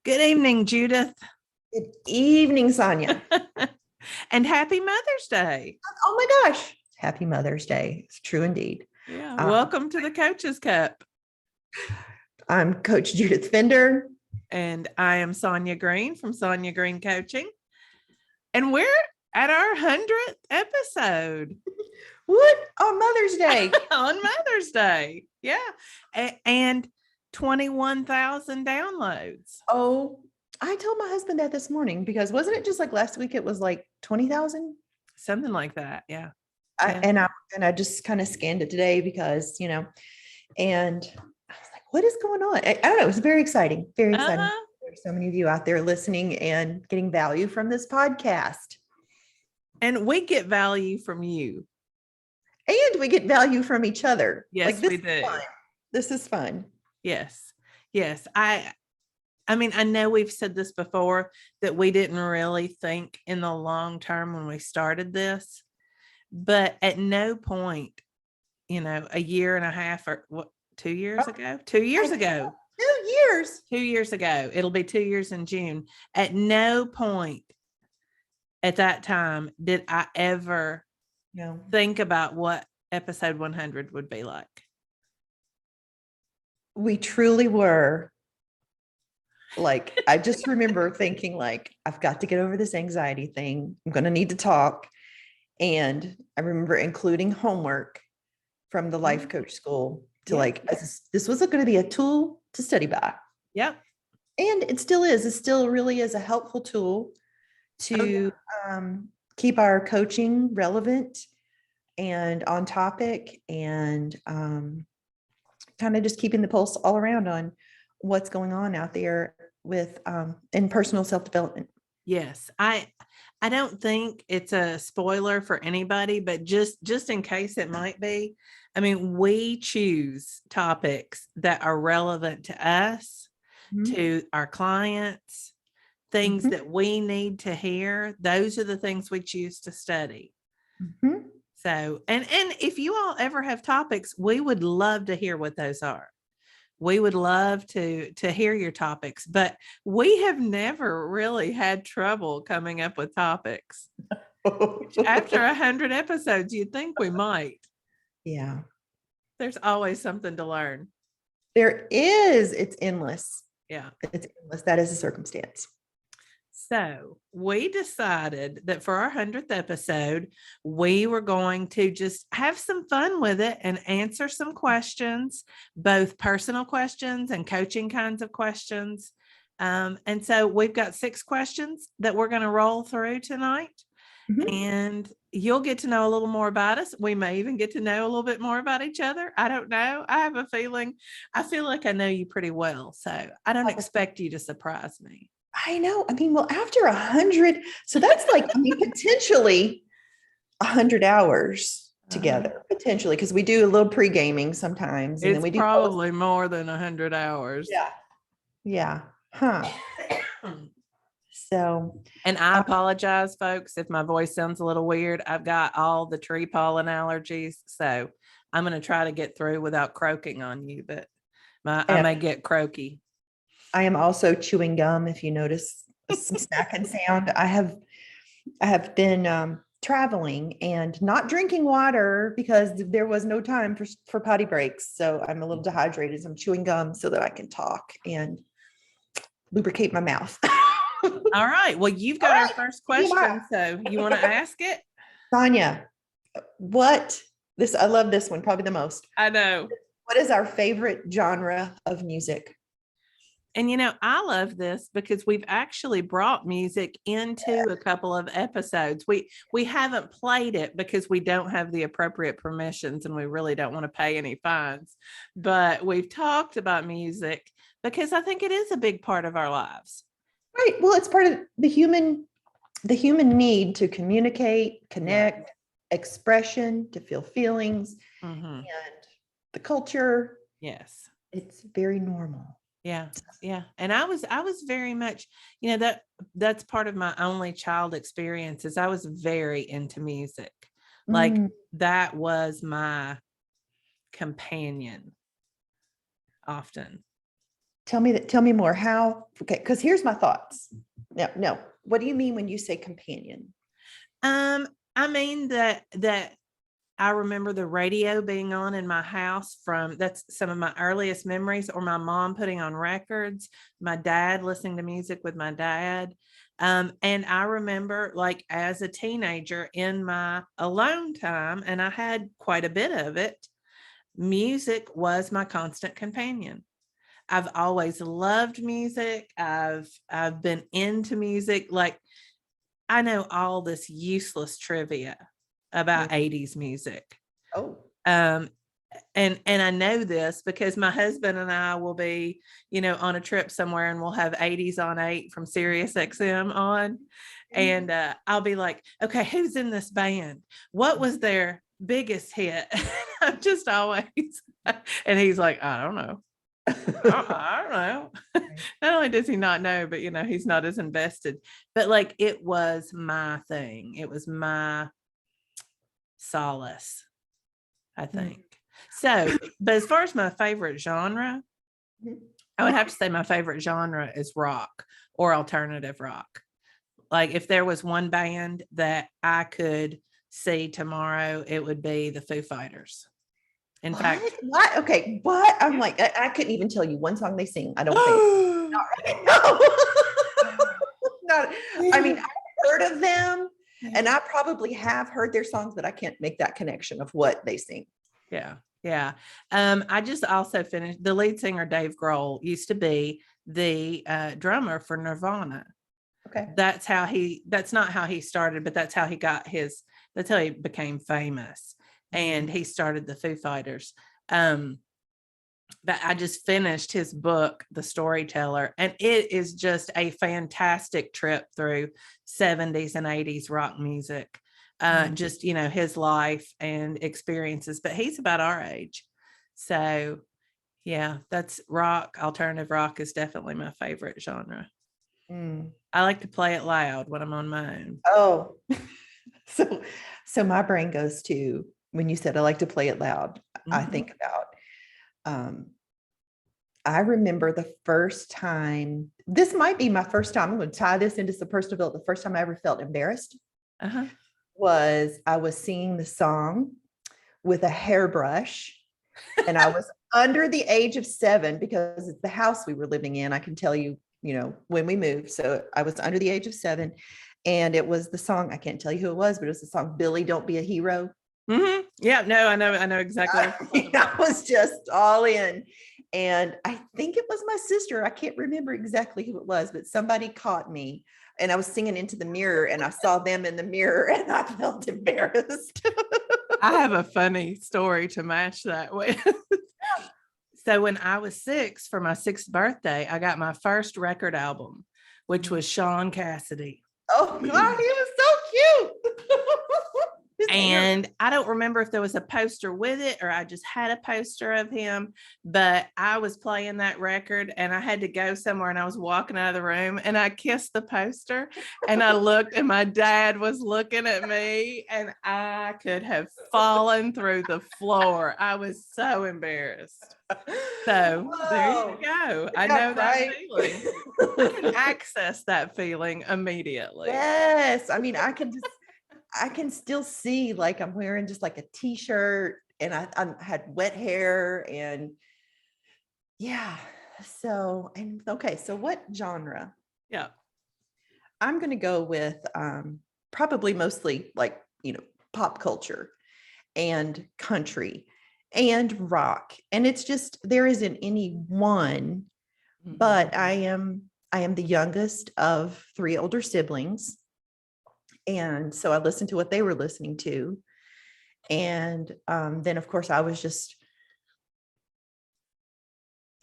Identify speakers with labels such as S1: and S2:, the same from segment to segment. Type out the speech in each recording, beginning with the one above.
S1: Good evening, Judith.
S2: Good evening, Sonya.
S1: And happy Mother's Day.
S2: Oh my gosh. Happy Mother's Day. It's true indeed.
S1: Yeah.
S2: Um,
S1: Welcome to the Coaches Cup.
S2: I'm Coach Judith Fender.
S1: And I am Sonya Green from Sonya Green Coaching. And we're at our 100th episode.
S2: What? On Mother's Day.
S1: On Mother's Day. Yeah. And 21,000 downloads.
S2: Oh, I told my husband that this morning because wasn't it just like last week? It was like 20,000.
S1: Something like that. Yeah.
S2: And I just kind of scanned it today because, and I was like, what is going on? I don't know. It was very exciting. Very exciting. There's so many of you out there listening and getting value from this podcast.
S1: And we get value from you.
S2: And we get value from each other.
S1: Yes, we do.
S2: This is fun.
S1: Yes. Yes. I mean, I know we've said this before that we didn't really think in the long term when we started this, but at no point, a year and a half or what, 2 years ago, 2 years ago,
S2: 2 years
S1: ago, it'll be 2 years in June. At no point at that time did I ever think about what episode 100 would be like.
S2: We truly were. Like, I just remember thinking like, I've got to get over this anxiety thing. I'm going to need to talk. And I remember including homework from the life coach school to this was going to be a tool to study by.
S1: Yep.
S2: And it still is. It still really is a helpful tool to keep our coaching relevant and on topic and kind of just keeping the pulse all around on what's going on out there with in personal self-development.
S1: Yes. I don't think it's a spoiler for anybody, but just in case it might be, I mean, we choose topics that are relevant to us, to our clients, things that we need to hear. Those are the things we choose to study. So, and if you all ever have topics, we would love to hear what those are. We would love to hear your topics, but we have never really had trouble coming up with topics. After 100 episodes, you'd think we might.
S2: Yeah.
S1: There's always something to learn.
S2: There is. It's endless.
S1: Yeah.
S2: It's endless. That is a circumstance.
S1: So we decided that for our 100th episode, we were going to just have some fun with it and answer some questions, both personal questions and coaching kinds of questions. And so we've got 6 questions that we're going to roll through tonight. And you'll get to know a little more about us. We may even get to know a little bit more about each other. I don't know. I have a feeling, I feel like I know you pretty well. So I don't expect you to surprise me.
S2: I know. I mean, well, after 100, so that's like, I mean, potentially 100 hours together, potentially, because we do a little pre-gaming sometimes.
S1: And then we do probably more than 100 hours.
S2: Yeah. Yeah. Huh. So,
S1: and I apologize, folks, if my voice sounds a little weird. I've got all the tree pollen allergies, so I'm going to try to get through without croaking on you, but I may get croaky.
S2: I am also chewing gum. If you notice some snacking sound, I have been traveling and not drinking water because there was no time for potty breaks. So I'm a little dehydrated. So I'm chewing gum so that I can talk and lubricate my mouth.
S1: All right. Well, you've got our first question. So you want to ask it?
S2: Sonya, I love this one probably the most.
S1: I know.
S2: What is our favorite genre of music?
S1: And, I love this because we've actually brought music into a couple of episodes. We haven't played it because we don't have the appropriate permissions and we really don't want to pay any fines. But we've talked about music because I think it is a big part of our lives.
S2: Right. Well, it's part of the human need to communicate, connect, expression, to feel feelings, and the culture.
S1: Yes.
S2: It's very normal.
S1: Yeah. Yeah. And I was very much, that's part of my only child experiences. I was very into music. Like that was my companion often.
S2: Tell me more. How? Okay, because here's my thoughts. No. What do you mean when you say companion?
S1: I mean that I remember the radio being on in my house that's some of my earliest memories, or my mom putting on records, my dad listening to music with my dad. And I remember, like, as a teenager in my alone time, and I had quite a bit of it, music was my constant companion. I've always loved music. I've been into music. Like, I know all this useless trivia
S2: Mm.
S1: about 80s music.
S2: Oh,
S1: Um, and I know this because my husband and I will be, on a trip somewhere, and we'll have 80s on 8 from Sirius XM on. And I'll be like, okay, who's in this band? What was their biggest hit? I'm just always, and he's like, I don't know. I don't know.
S2: Right.
S1: Not only does he not know, but he's not as invested. But like, it was my thing. It was my solace, I
S2: Mm.
S1: think. So, but as far as my favorite genre,
S2: Mhm.
S1: I would have to say my favorite genre is rock or alternative rock. Like, if there was one band that I could see tomorrow, it would be the Foo Fighters. In fact,
S2: What? Okay. What? I'm like, I couldn't even tell you one song they sing. I don't think. Not right. No. Not. I mean, I've heard of them, and I probably have heard their songs, but I can't make that connection of what they sing.
S1: Yeah. Yeah. I just also finished, the lead singer, Dave Grohl, used to be the drummer for Nirvana.
S2: Okay.
S1: That's not how he started, but that's how he became famous. And he started the Foo Fighters. But I just finished his book, The Storyteller, and it is just a fantastic trip through 70s and 80s rock music. Just, his life and experiences, but he's about our age. So yeah, that's rock. Alternative rock is definitely my favorite genre.
S2: Mm.
S1: I like to play it loud when I'm on my own.
S2: Oh, so my brain goes to when you said I like to play it loud. I think about, I remember the first time, this might be my first time, I'm going to tie this into some personal development. The first time I ever felt embarrassed
S1: Uh-huh.
S2: was I was singing the song with a hairbrush, and I was under the age of 7 because it's the house we were living in. I can tell you, when we moved. So I was under the age of 7, and it was the song, I can't tell you who it was, but it was the song, Billy, Don't Be a Hero.
S1: Yeah, no, I know exactly.
S2: I was just all in. And I think it was my sister. I can't remember exactly who it was, but somebody caught me, and I was singing into the mirror, and I saw them in the mirror, and I felt embarrassed.
S1: I have a funny story to match that with. So when I was 6, for my 6th birthday, I got my first record album, which was Sean Cassidy.
S2: Oh God, he was so cute.
S1: And I don't remember if there was a poster with it or I just had a poster of him, but I was playing that record and I had to go somewhere, and I was walking out of the room and I kissed the poster, and I looked, and my dad was looking at me, and I could have fallen through the floor. I was so embarrassed. So there you go. I know that feeling. I can access that feeling immediately.
S2: Yes. I mean, I can still see, like, I'm wearing just like a t-shirt, and I had wet hair, and yeah. So, and okay. So what genre?
S1: Yeah.
S2: I'm going to go with probably mostly like, pop culture and country and rock. And it's just, there isn't any one, but I am the youngest of 3 older siblings. And so I listened to what they were listening to. And then of course I was just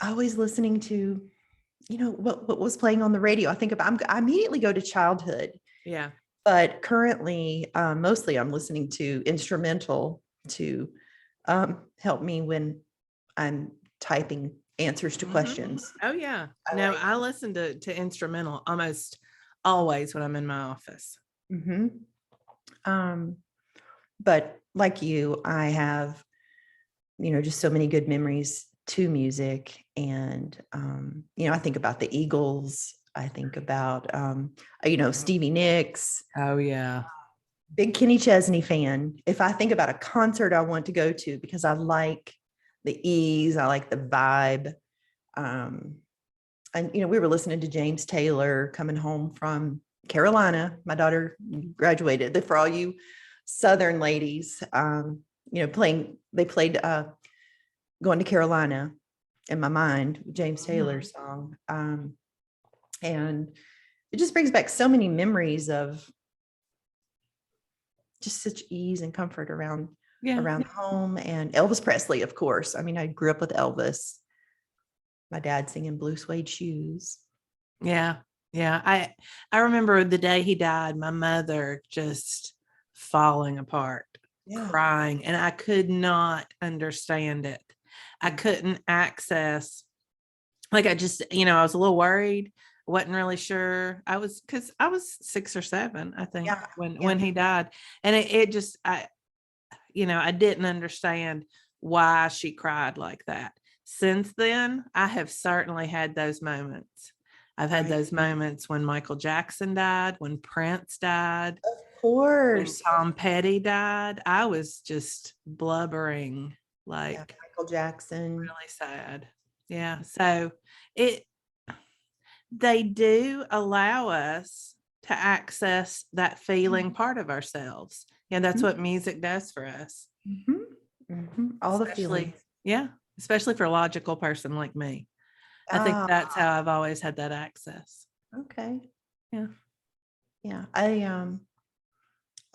S2: always listening to, what was playing on the radio. I immediately go to childhood.
S1: Yeah.
S2: But currently, mostly I'm listening to instrumental to help me when I'm typing answers to questions.
S1: Oh yeah. No, I listen to instrumental almost always when I'm in my office.
S2: But like you, I have, just so many good memories to music. And, I think about the Eagles. I think about, Stevie Nicks,
S1: Oh yeah.
S2: big Kenny Chesney fan. If I think about a concert I want to go to because I like the ease, I like the vibe. And, we were listening to James Taylor coming home from Carolina. My daughter graduated. For all you Southern ladies, they played Going to Carolina in my mind, James Taylor's song. And it just brings back so many memories of just such ease and comfort around home. And Elvis Presley, of course. I mean, I grew up with Elvis. My dad singing Blue Suede Shoes.
S1: Yeah. Yeah. I remember the day he died, my mother just falling apart, crying, and I could not understand it. I couldn't access, like, I just, I was a little worried. Wasn't really sure. Because I was 6 or 7, I think, when he died. And it just, I didn't understand why she cried like that. Since then, I have certainly had those moments. I've had those moments when Michael Jackson died, when Prince died,
S2: of course,
S1: when Tom Petty died. I was just blubbering, like
S2: Michael Jackson.
S1: Really sad. Yeah. So they do allow us to access that feeling part of ourselves. And that's what music does for us.
S2: All the feelings.
S1: Yeah. Especially for a logical person like me. I think that's how I've always had that access.
S2: Okay.
S1: Yeah.
S2: Yeah.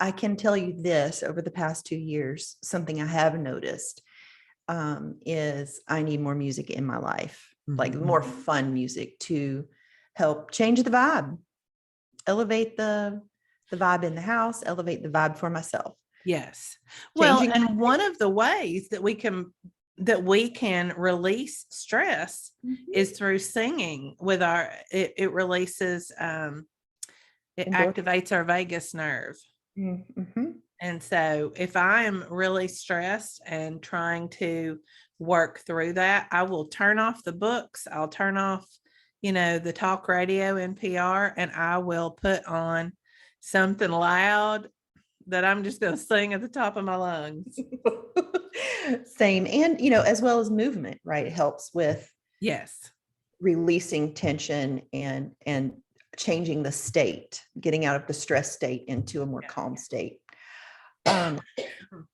S2: I can tell you this, over the past 2 years, something I have noticed is I need more music in my life, like more fun music to help change the vibe, elevate the vibe in the house, elevate the vibe for myself.
S1: Yes. Well, and one of the ways that we can release stress is through singing with it releases, it activates our vagus nerve. And so if I am really stressed and trying to work through that, I will turn off the books. I'll turn off, the talk radio NPR, and I will put on something loud that I'm just going to sing at the top of my lungs.
S2: Same. And, as well as movement, right? It helps with releasing tension and changing the state, getting out of the stress state into a more calm state. And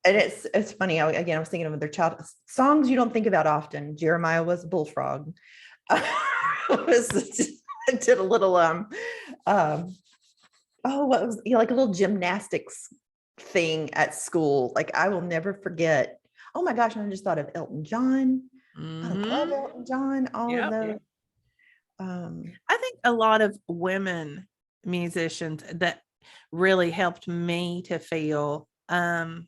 S2: it's funny. I was thinking of their child songs you don't think about often. Jeremiah Was a Bullfrog. I did a little, what was, like a little gymnastics thing at school. Like, I will never forget. Oh my gosh. And I just thought of Elton John. I love Elton John, all of those.
S1: I think a lot of women musicians that really helped me to feel the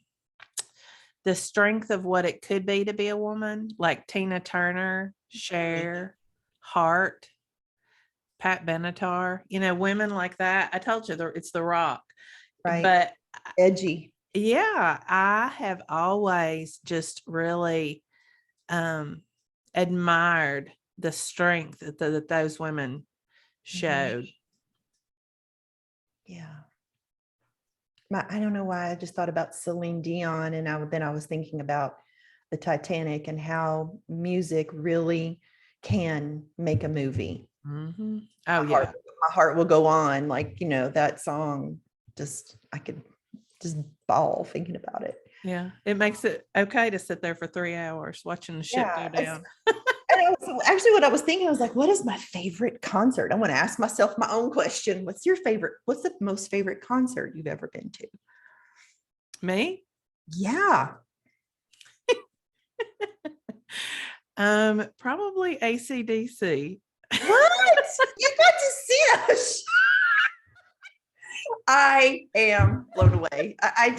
S1: strength of what it could be to be a woman, like Tina Turner, Cher, Hart, Pat Benatar, women like that. I told you it's The Rock,
S2: right?
S1: But
S2: edgy.
S1: Yeah, I have always just really admired the strength that those women showed.
S2: Yeah. I don't know why I just thought about Celine Dion, and I was thinking about the Titanic and how music really can make a movie.
S1: Oh,
S2: my heart will go on. Like, that song, I could just bawl thinking about it.
S1: Yeah, it makes it okay to sit there for 3 hours watching the ship go down.
S2: Actually, what I was thinking, I was like, what is my favorite concert? I want to ask myself my own question. What's the most favorite concert you've ever been to?
S1: Me?
S2: Yeah.
S1: Probably AC/DC.
S2: What? You got to see us. I am blown away. I'm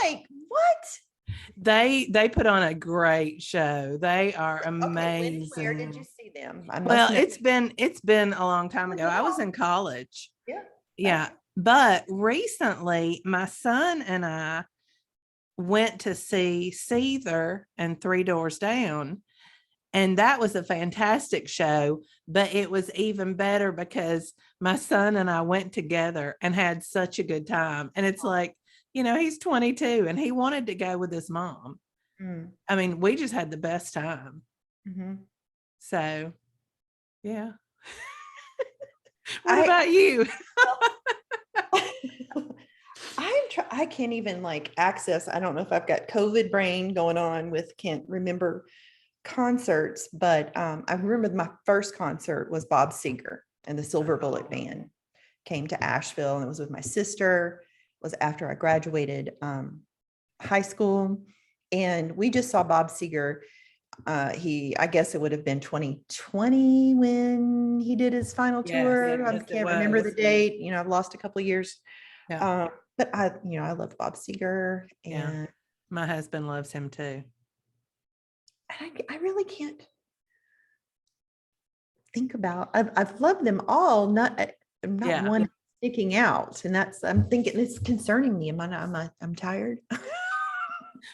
S2: like, what?
S1: They put on a great show. They are amazing.
S2: Okay, where did you see them?
S1: Well, it's been a long time ago. I was in college. Yeah. But recently my son and I went to see Seether and Three Doors Down. And that was a fantastic show, but it was even better because my son and I went together and had such a good time. And it's like, he's 22 and he wanted to go with his mom.
S2: Mm.
S1: I mean, we just had the best time.
S2: Mhm.
S1: So, yeah. What about you?
S2: I can't even like access. I don't know if I've got COVID brain going on with can't remember concerts, but I remember my first concert was Bob Seger and the Silver Bullet Band came to Asheville, and it was with my sister. It was after I graduated high school, and we just saw Bob Seger. I guess it would have been 2020 when he did his final tour. I
S1: Yes,
S2: can't remember the date. I've lost a couple of years.
S1: Yeah.
S2: But I love Bob Seger,
S1: Yeah.
S2: and
S1: My husband loves him too.
S2: I really can't think about. I've loved them all. Not one sticking out, and I'm thinking it's concerning me. I'm tired.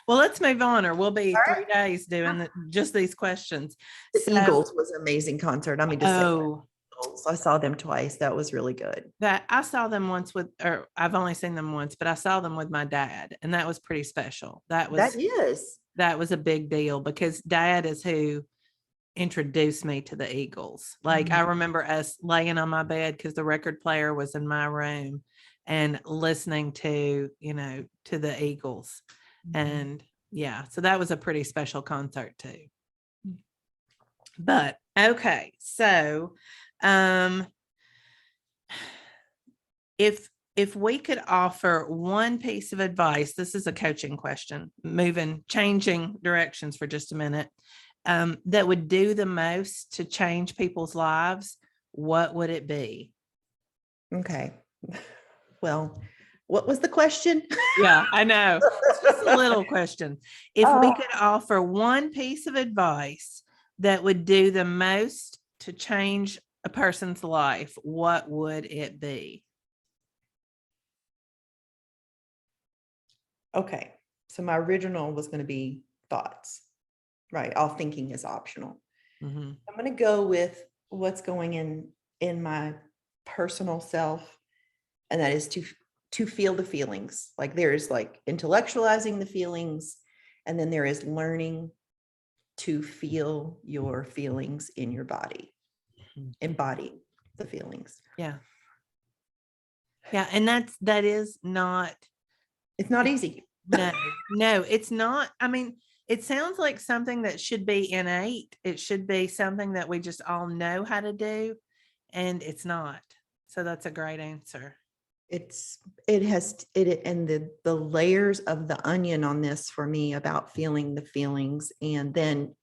S1: Well, let's move on, or we'll be
S2: All
S1: 3
S2: right.
S1: days doing just these questions.
S2: The Eagles was an amazing concert. I mean, just I saw them twice. That was really good.
S1: That I saw them once or I've only seen them once, but I saw them with my dad, and that was pretty special. That was a big deal because Dad is who introduced me to the Eagles. Like, I remember us laying on my bed because the record player was in my room and listening to the Eagles. And yeah, so that was a pretty special concert too. But okay, so if we could offer one piece of advice, this is a coaching question, changing directions for just a minute, that would do the most to change people's lives, what would it be?
S2: Okay. Well, what was the question?
S1: Yeah, I know. It's just a little question. If we could offer one piece of advice that would do the most to change a person's life, what would it be?
S2: Okay. So my original was going to be thoughts, right? All thinking is optional.
S1: Mm-hmm.
S2: I'm going to go with what's going in my personal self, and that is to feel the feelings. Like there is like intellectualizing the feelings, and then there is learning to feel your feelings in your body, embody the feelings.
S1: Yeah. Yeah. And that is not.
S2: It's not easy.
S1: No, it's not. I mean, it sounds like something that should be innate. It should be something that we just all know how to do, and it's not. So that's a great answer.
S2: And the layers of the onion on this for me about feeling the feelings. And then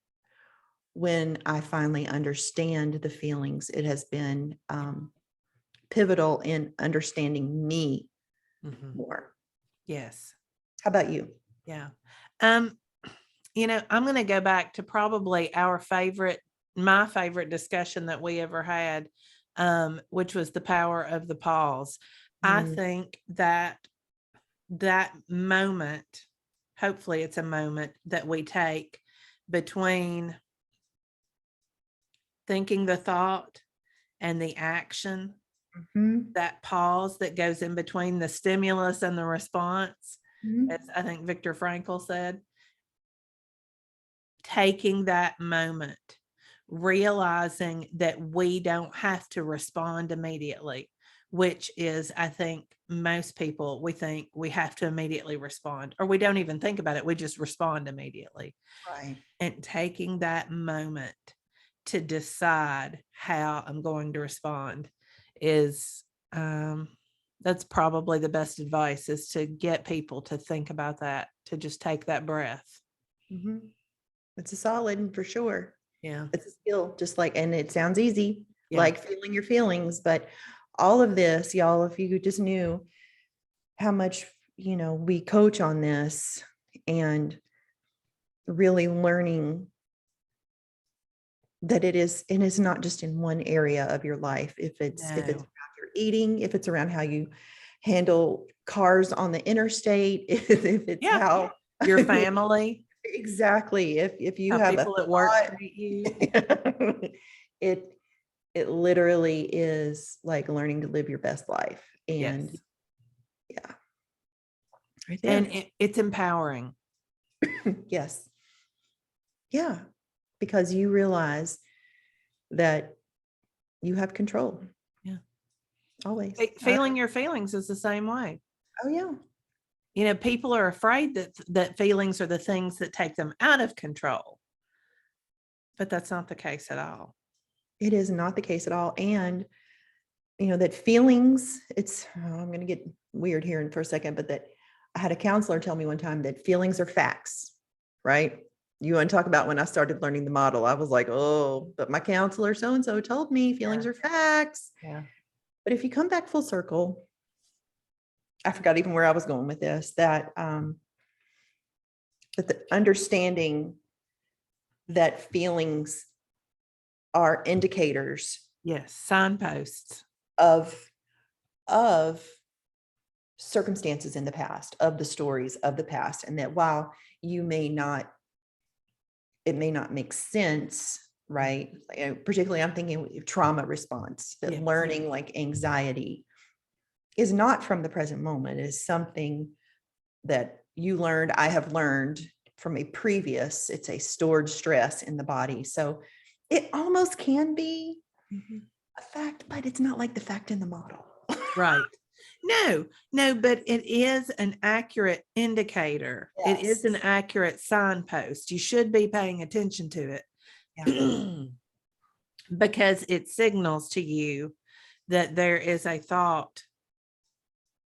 S2: when I finally understand the feelings, it has been pivotal in understanding me more.
S1: Yes.
S2: How about you?
S1: Yeah. I'm going to go back to probably my favorite discussion that we ever had, which was the power of the pause. I think that moment, hopefully it's a moment that we take between thinking the thought and the action, that pause that goes in between the stimulus and the response, as I think Viktor Frankl said, taking that moment, realizing that we don't have to respond immediately, which is, I think most people, we think we have to immediately respond, or we don't even think about it. We just respond immediately.
S2: Right.
S1: And taking that moment to decide how I'm going to respond is, that's probably the best advice, is to get people to think about that, to just take that breath.
S2: It's a solid for sure.
S1: Yeah.
S2: It's a skill, just like, and it sounds easy, like feeling your feelings, but all of this, y'all, if you just knew how much, we coach on this and really learning that it is not just in one area of your life. If it's around your eating, if it's around how you handle cars on the interstate, if it's how
S1: your family,
S2: Exactly. If you
S1: How
S2: have a
S1: people at work
S2: thought,
S1: treat you.
S2: it it literally is like learning to live your best life. And
S1: Yes.
S2: yeah, right
S1: And
S2: there.
S1: it's empowering.
S2: Yes. Yeah. Because you realize that you have control.
S1: Yeah.
S2: Always.
S1: Feeling your feelings is the same way.
S2: Oh yeah.
S1: People are afraid that feelings are the things that take them out of control, but that's not the case at all.
S2: It is not the case at all. And that feelings, I'm going to get weird here for a second, but that I had a counselor tell me one time that feelings are facts, right? You want to talk about when I started learning the model, I was like, oh, but my counselor so-and-so told me feelings are facts.
S1: Yeah.
S2: But if you come back full circle, I forgot even where I was going with this, that the understanding that feelings are indicators
S1: Yes. Signposts.
S2: of of circumstances in the past, of the stories of the past, and that while it may not make sense, right? Particularly I'm thinking trauma response, that
S1: Yes.
S2: learning like anxiety is not from the present moment, is something that you learned, I have learned from a previous, it's a stored stress in the body. So it almost can be a fact, but it's not like the fact in the model.
S1: Right. No, but it is an accurate indicator. It is an
S2: Yes.
S1: accurate signpost. You should be paying attention to it because it signals to you that there is a thought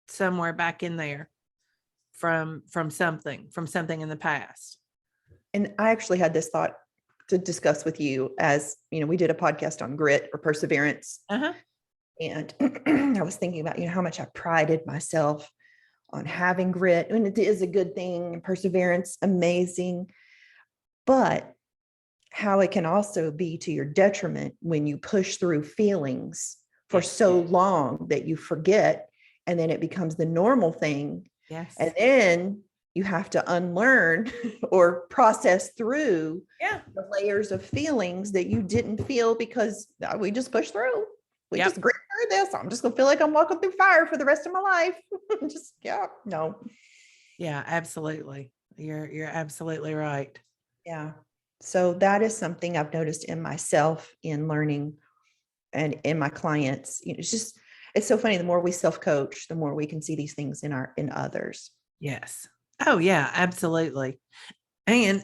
S1: somewhere back in there from something in the past.
S2: And I actually had this thought to discuss with you, as we did a podcast on grit or perseverance.
S1: Uh-huh.
S2: And I was thinking about, how much I prided myself on having grit. And it is a good thing, perseverance, amazing. But how it can also be to your detriment when you push through feelings for so long that you forget, and then it becomes the normal thing.
S1: Yes.
S2: And then you have to unlearn or process through the layers of feelings that you didn't feel because we just pushed through. We just grit through this. I'm just gonna feel like I'm walking through fire for the rest of my life. No.
S1: Yeah, absolutely. You're absolutely right.
S2: Yeah. So that is something I've noticed in myself in learning and in my clients. It's so funny. The more we self-coach, the more we can see these things in others.
S1: Yes. Oh yeah, absolutely. And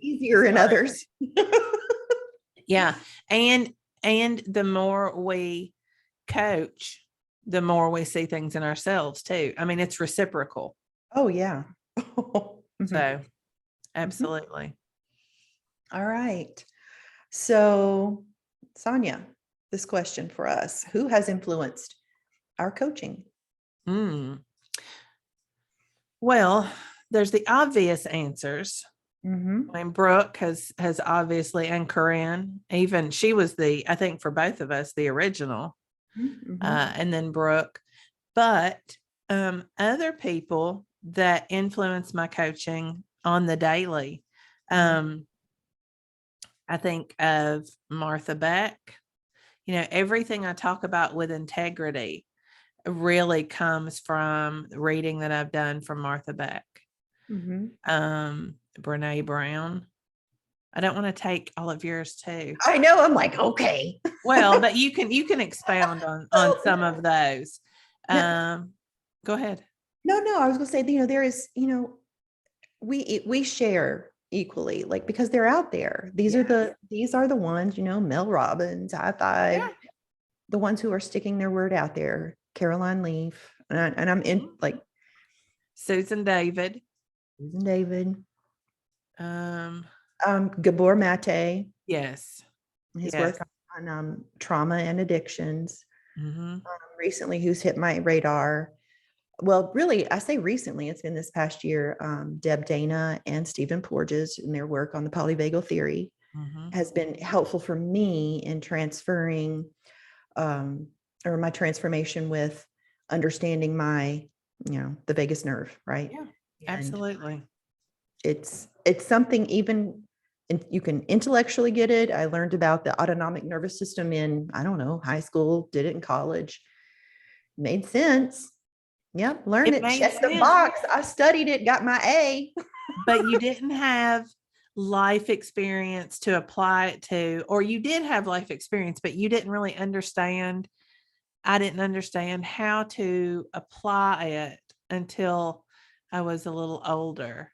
S2: Easier in others.
S1: Yeah. And the more we coach, the more we see things in ourselves too. I mean, it's reciprocal.
S2: Oh yeah.
S1: So absolutely.
S2: All right. So Sonya, this question for us: who has influenced our coaching?
S1: Well, there's the obvious answers. I mean, Brooke has obviously, and Corinne, even she was I think for both of us, the original, and then Brooke. But other people that influence my coaching on the daily, I think of Martha Beck. Everything I talk about with integrity really comes from reading that I've done from Martha Beck. Brene Brown. I don't want to take all of yours too.
S2: I know. I'm like, okay.
S1: Well, but you can expound on some of those. Go ahead.
S2: No, I was going to say, there is, we share equally, like, because they're out there. These are the ones, Mel Robbins, High Five, the ones who are sticking their word out there. Caroline Leaf, and I'm in like
S1: Susan David.
S2: Gabor Mate.
S1: Yes.
S2: His work on trauma and addictions. Recently, who's hit my radar? Well, really, I say recently, it's been this past year. Deb Dana and Stephen Porges and their work on the polyvagal theory has been helpful for me in transferring or my transformation with understanding my, the vagus nerve, right?
S1: Yeah, absolutely.
S2: it's something even, and you can intellectually get it. I learned about the autonomic nervous system in, I don't know, high school, did it in college. Made sense. Yep, learn
S1: It
S2: it,
S1: made
S2: check the
S1: sense,
S2: box. I studied it, got my A.
S1: but you didn't have life experience to apply it to, or you did have life experience, but you didn't really understand. I didn't understand how to apply it until I was a little older.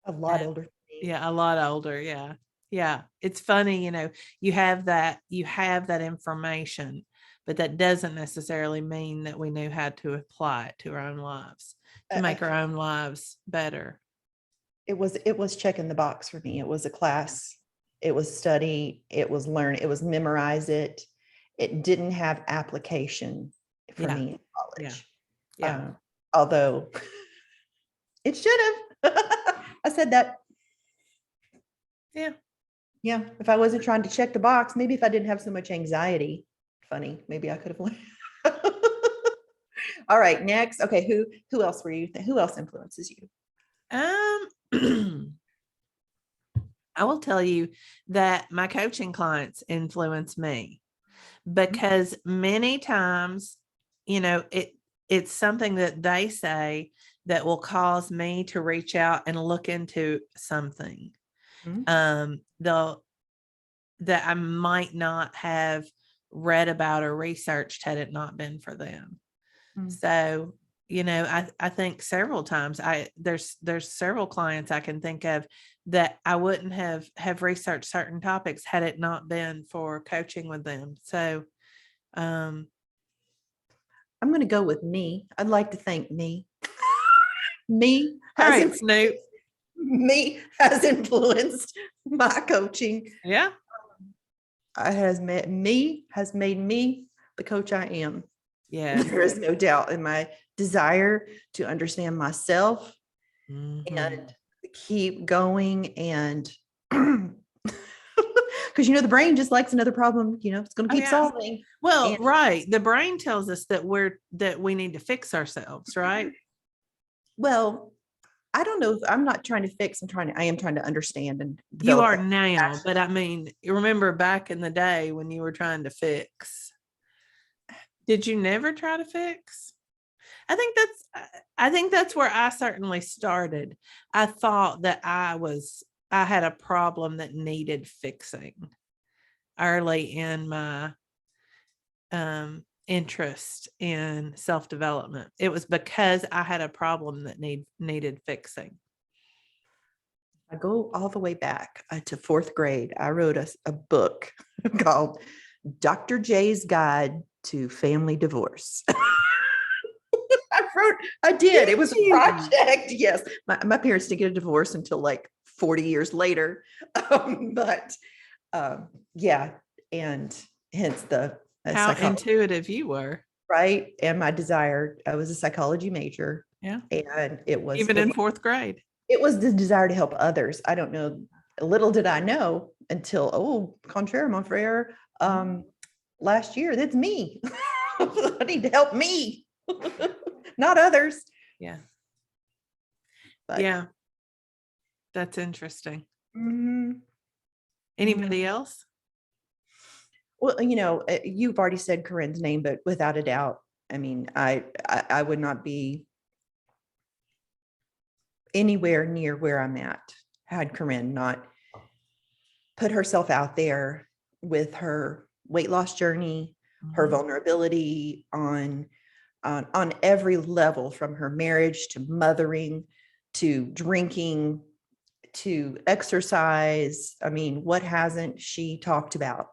S2: A lot older than me.
S1: Yeah, a lot older. Yeah. Yeah. It's funny, you have that information, but that doesn't necessarily mean that we knew how to apply it to our own lives, to make our own lives better.
S2: It was checking the box for me. It was a class. It was study. It was learn. It was memorize it. It didn't have application for
S1: Yeah.
S2: me in
S1: Yeah.
S2: college.
S1: Yeah.
S2: Although it should have. I said that.
S1: Yeah.
S2: Yeah. If I wasn't trying to check the box, maybe if I didn't have so much anxiety, funny, maybe I could have went. All right, next. Okay, who else were you? Who else influences you?
S1: I will tell you that my coaching clients influence me, because many times, it's something that they say that will cause me to reach out and look into something. They'll that I might not have read about or researched had it not been for them. So, I think several times there's several clients I can think of that I wouldn't have researched certain topics had it not been for coaching with them. So,
S2: I'm going to go with me. I'd like to thank me. Me
S1: all
S2: has
S1: right,
S2: influenced,
S1: Snoop.
S2: me has influenced my coaching.
S1: Yeah.
S2: Has made me the coach I am.
S1: Yeah.
S2: There is no doubt in my desire to understand myself and keep going, and because the brain just likes another problem, it's going to keep solving.
S1: Well, right. The brain tells us that we need to fix ourselves, right?
S2: Well, I don't know. I'm not trying to fix. I am trying to understand and
S1: You
S2: develop
S1: are
S2: that.
S1: now, but I mean, you remember back in the day when you were trying to fix. Did you never try to fix? I think that's where I certainly started. I thought that I had a problem that needed fixing early in my interest in self-development. It was because I had a problem that needed fixing.
S2: I go all the way back to fourth grade. I wrote a book called Dr. J's Guide to Family Divorce. I did. It was a project. Yes. My parents didn't get a divorce until like 40 years later. Yeah. And hence
S1: how intuitive you were.
S2: Right. And my desire, I was a psychology major.
S1: Yeah.
S2: And it was
S1: even in fourth grade.
S2: It was the desire to help others. I don't know. Little did I know until, contraire, mon frere, last year, that's me. I need to help me, not others.
S1: Yeah.
S2: But,
S1: yeah. That's interesting. Anybody else?
S2: Well, you've already said Corinne's name, but without a doubt, I mean, I would not be anywhere near where I'm at had Corinne not put herself out there with her weight loss journey, her vulnerability on every level, from her marriage to mothering to drinking to exercise. I mean, what hasn't she talked about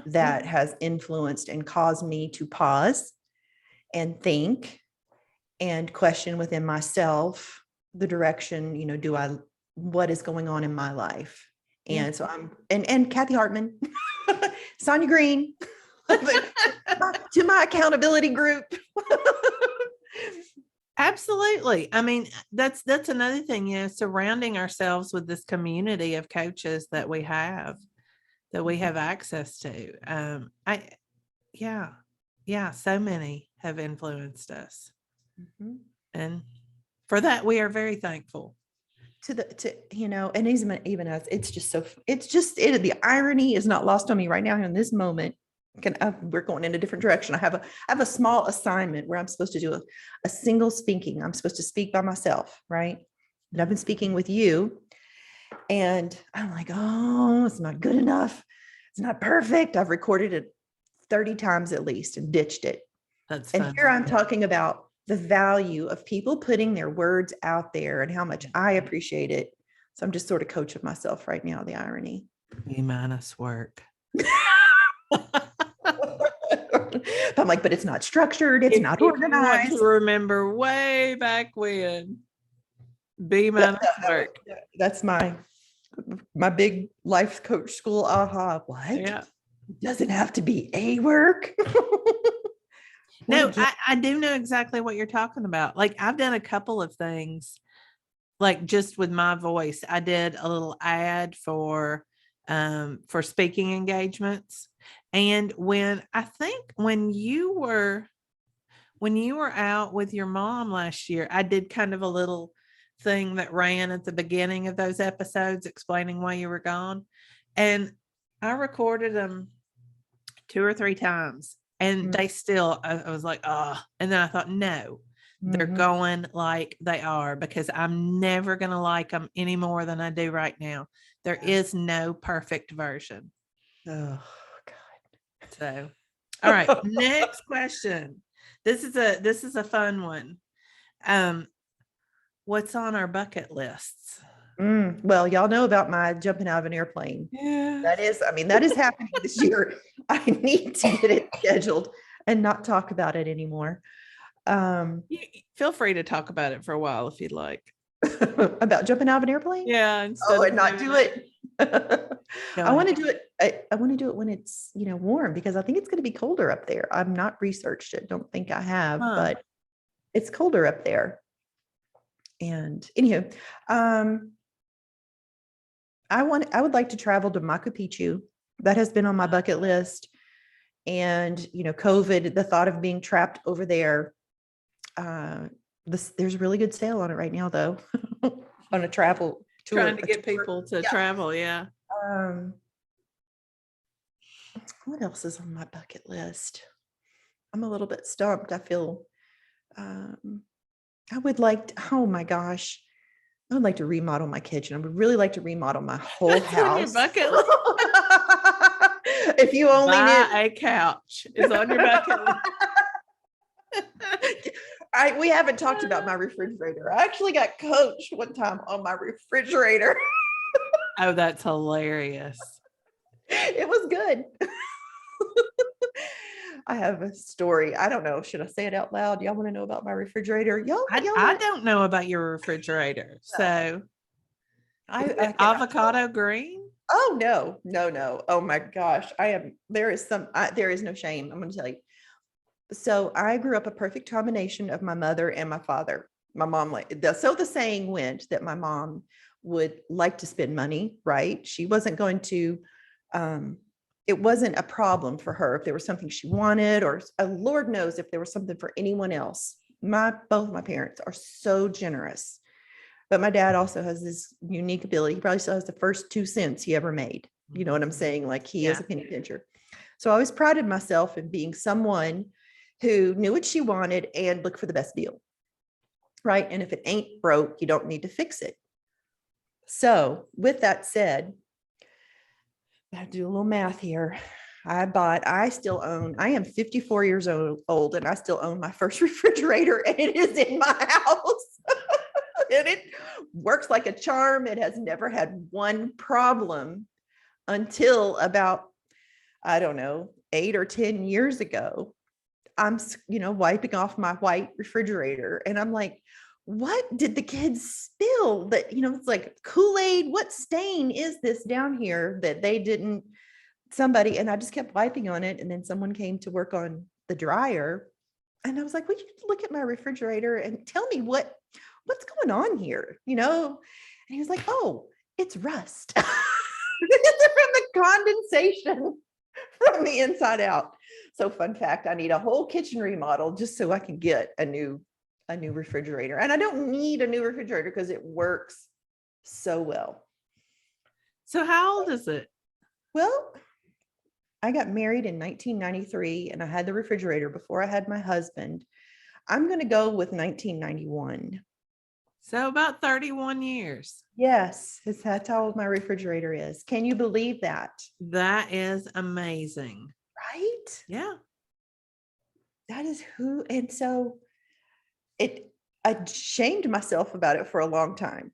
S2: that has influenced and caused me to pause and think and question within myself the direction, what is going on in my life? And so and Kathy Hartman, Sonya Green, to my accountability group.
S1: Absolutely. I mean, that's another thing, surrounding ourselves with this community of coaches that we have access to. So many have influenced us. And for that, we are very thankful.
S2: and even as it's just the irony is not lost on me right now in this moment. We're going in a different direction. I have a small assignment where I'm supposed to do a single speaking. I'm supposed to speak by myself, right? And I've been speaking with you, and I'm like, oh, it's not good enough. It's not perfect. I've recorded it 30 times at least and ditched it.
S1: That's
S2: And
S1: fun.
S2: here I'm talking about the value of people putting their words out there and how much I appreciate it. So I'm just sort of coaching myself right now, the irony.
S1: B- work.
S2: I'm like, but it's not structured. It's not organized.
S1: You want to remember way back when, B- work.
S2: That's my big life coach school. Aha. What?
S1: Yeah.
S2: It doesn't have to be a work.
S1: No, I do know exactly what you're talking about. Like, I've done a couple of things, like just with my voice. I did a little ad for speaking engagements. And when you were out with your mom last year, I did kind of a little thing that ran at the beginning of those episodes explaining why you were gone. And I recorded them 2 or 3 times. And they still, I was like, oh, and then I thought, no, they're going like they are, because I'm never going to like them any more than I do right now. There is no perfect version.
S2: Oh, God.
S1: So, all right, next question. This is a fun one. What's on our bucket lists?
S2: Well, y'all know about my jumping out of an airplane.
S1: Yeah.
S2: That is happening this year. I need to get it scheduled and not talk about it anymore.
S1: Feel free to talk about it for a while if you'd like.
S2: About jumping out of an airplane?
S1: Yeah.
S2: And not do it. I want to do it. I want to do it when it's, warm, because I think it's going to be colder up there. I'm not researched it. Don't think I have, but it's colder up there. And anyhow, I would like to travel to Machu Picchu. That has been on my bucket list. And, COVID, the thought of being trapped over there. There's a really good sale on it right now, though, on a travel tour.
S1: Trying to get people to travel. Yeah.
S2: What else is on my bucket list? I'm a little bit stumped. I feel, I would like to, oh my gosh, I would like to remodel my kitchen. I would really like to remodel my whole house.
S1: On your bucket list.
S2: If you only knew.
S1: A couch is on your bucket list.
S2: We haven't talked about my refrigerator. I actually got coached one time on my refrigerator.
S1: Oh, that's hilarious.
S2: It was good. I have a story. I don't know. Should I say it out loud? Y'all want to know about my refrigerator?
S1: I don't know about your refrigerator. So avocado green?
S2: Oh, no. Oh my gosh. There is no shame. I'm going to tell you. So I grew up a perfect combination of my mother and my father. My mom, the saying went that my mom would like to spend money, right? She wasn't going to, it wasn't a problem for her if there was something she wanted, or Lord knows if there was something for anyone else. Both my parents are so generous, but my dad also has this unique ability. He probably still has the first 2 cents he ever made. You know what I'm saying? Like, he is a penny pincher. So I always prided myself in being someone who knew what she wanted and looked for the best deal, right? And if it ain't broke, you don't need to fix it. So with that said, I have to do a little math here. I am 54 years old, and I still own my first refrigerator, and it is in my house. And it works like a charm. It has never had one problem until about, I don't know, 8 or 10 years ago. I'm, wiping off my white refrigerator, and I'm like, what did the kids spill that, it's like Kool-Aid? What stain is this down here that they didn't, and I just kept wiping on it. And then someone came to work on the dryer, and I was like, would you look at my refrigerator and tell me what's going on here? And he was like, oh, it's rust. From the condensation from the inside out. So fun fact, I need a whole kitchen remodel just so I can get a new refrigerator. And I don't need a new refrigerator because it works so well.
S1: So how old is it?
S2: Well, I got married in 1993 and I had the refrigerator before I had my husband. I'm going to go with 1991.
S1: So about 31 years.
S2: Yes, that's how old my refrigerator is. Can you believe that?
S1: That is amazing.
S2: Right?
S1: Yeah.
S2: That is who, and so I shamed myself about it for a long time,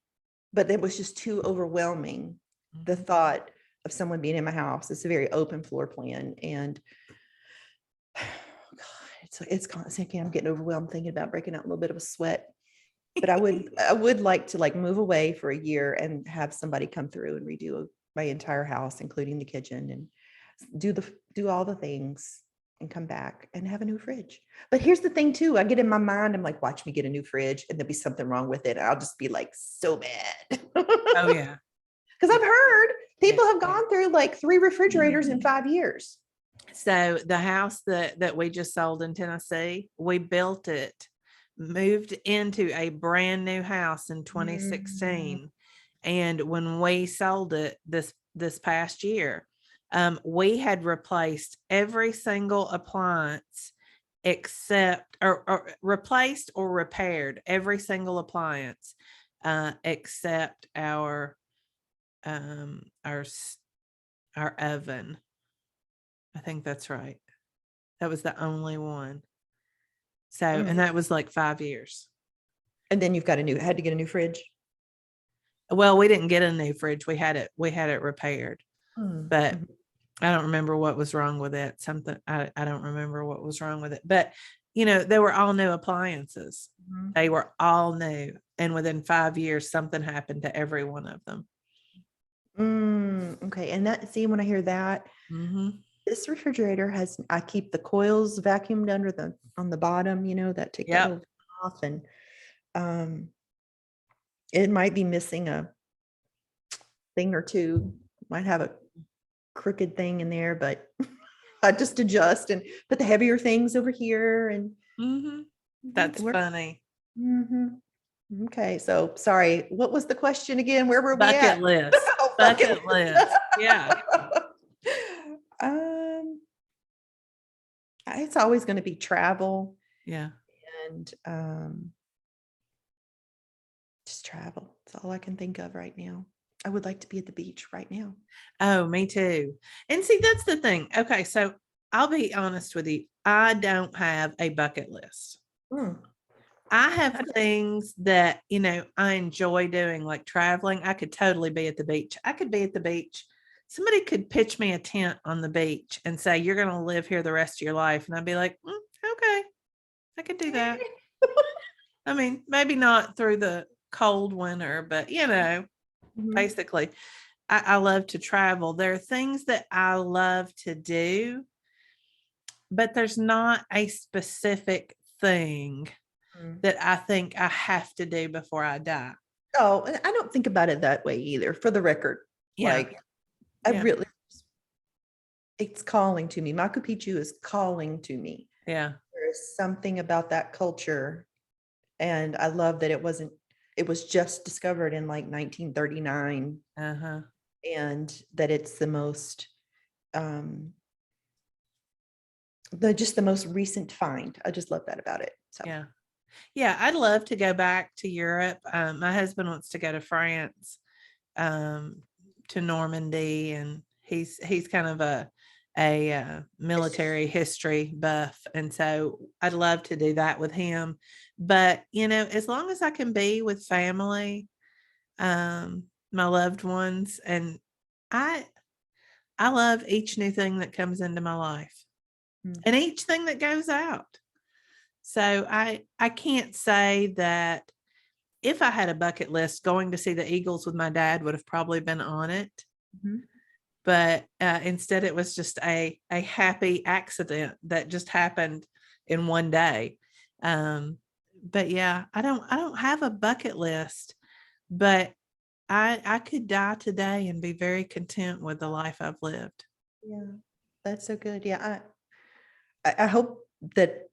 S2: but it was just too overwhelming. The
S1: Mhm.
S2: thought of someone being in my house. It's a very open floor plan, and God, it's constantly, I'm getting overwhelmed thinking about breaking out a little bit of a sweat. But I would like to like move away for a year and have somebody come through and redo my entire house, including the kitchen, and do all the things and come back and have a new fridge. But here's the thing too, I get in my mind, I'm like, watch me get a new fridge and there'll be something wrong with it. I'll just be like so mad.
S1: Oh yeah.
S2: Because I've heard
S1: Yeah.
S2: people have gone through like 3 refrigerators in 5 years.
S1: So the house that we just sold in Tennessee, we built it, moved into a brand new house in 2016. And when we sold it this past year, we had replaced every single appliance except or replaced or repaired every single appliance except um our s- our oven. I think that's right. That was the only one. So, and that was like 5 years.
S2: And then you've got had to get a new fridge.
S1: Well, we didn't get a new fridge. We had it repaired, but
S2: Mhm.
S1: I don't remember what was wrong with it. Something I don't remember what was wrong with it. But you know, they were all new appliances.
S2: Mhm.
S1: They were all new. And within 5 years, something happened to every one of them.
S2: Okay. And that, see, when I hear that,
S1: Mm-hmm.
S2: this refrigerator I keep the coils vacuumed under on the bottom, that take that
S1: Yep.
S2: little off, and um, it might be missing a thing or two, might have a crooked thing in there, but I just adjust and put the heavier things over here, and
S1: Mm-hmm. That's
S2: we're
S1: funny.
S2: mhm. Okay. So sorry, what was the question again? Where were we
S1: Bucket
S2: at?
S1: list.
S2: Oh,
S1: Bucket list. Yeah.
S2: um, it's always going to be travel,
S1: Yeah.
S2: and just travel. That's all I can think of right now. I would like to be at the beach right now.
S1: Oh, me too. And see, that's the thing. Okay, so I'll be honest with you. I don't have a bucket list.
S2: Mm.
S1: I have things that, you know, I enjoy doing, like traveling. I could totally be at the beach. I could be at the beach. Somebody could pitch me a tent on the beach and say, you're going to live here the rest of your life. And I'd be like, okay, I could do that. I mean, maybe not through the cold winter, but, you know,
S2: Mhm.
S1: basically. I love to travel. There are things that I love to do, but there's not a specific thing
S2: Mm.
S1: that I think I have to do before I die.
S2: Oh, and I don't think about it that way either, for the record.
S1: Yeah.
S2: Like, I
S1: Yeah.
S2: really, it's calling to me. Machu Picchu is calling to me.
S1: Yeah.
S2: There is something about that culture. And I love that it was just discovered in like 1939,
S1: Uh-huh.
S2: and that it's the most, um, just the most recent find. I just love that about it. So,
S1: Yeah. Yeah. I'd love to go back to Europe. My husband wants to go to France, um, to Normandy, and he's kind of a military history buff, and so I'd love to do that with him. But you know, as long as I can be with family, my loved ones, and I I love each new thing that comes into my life
S2: mm,
S1: and each thing that goes out. So I can't say that if I had a bucket list, going to see the Eagles with my dad would have probably been on it.
S2: mhm.
S1: But instead it was just a happy accident that just happened in one day. But yeah, I don't have a bucket list, but I could die today and be very content with the life I've lived.
S2: Yeah, that's so good. Yeah, I hope that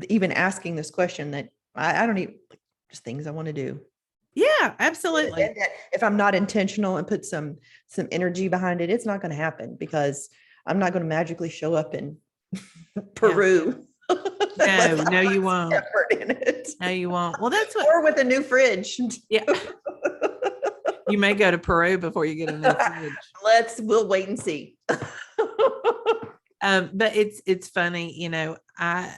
S2: even asking this question, that I don't even, just things I want to do.
S1: Yeah, absolutely.
S2: And that if I'm not intentional and put some energy behind it, it's not going to happen because I'm not going to magically show up in
S1: Yeah.
S2: Peru unless I
S1: No,
S2: put
S1: you
S2: some
S1: won't.
S2: effort in it.
S1: No, you won't. Well, that's what,
S2: Or with a new fridge.
S1: yeah. You may go to Peru before you get a new fridge.
S2: We'll wait and see.
S1: But it's funny, you know, I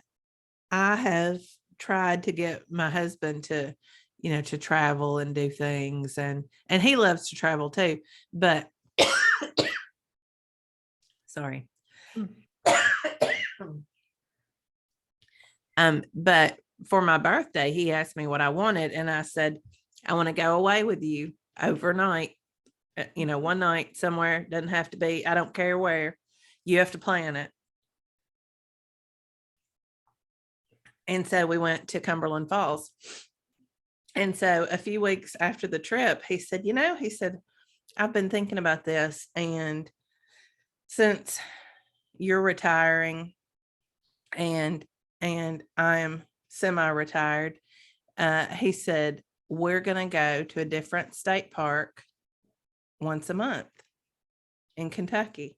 S1: have tried to get my husband to, you know, to travel and do things, and he loves to travel too. But sorry. But for my birthday, he asked me what I wanted, and I said, I want to go away with you overnight. You know, one night somewhere, doesn't have to be, I don't care where. You have to plan it. And so we went to Cumberland Falls. And so a few weeks after the trip, he said, you know, he said, I've been thinking about this. And since you're retiring and I'm semi-retired, he said, we're going to go to a different state park once a month in Kentucky.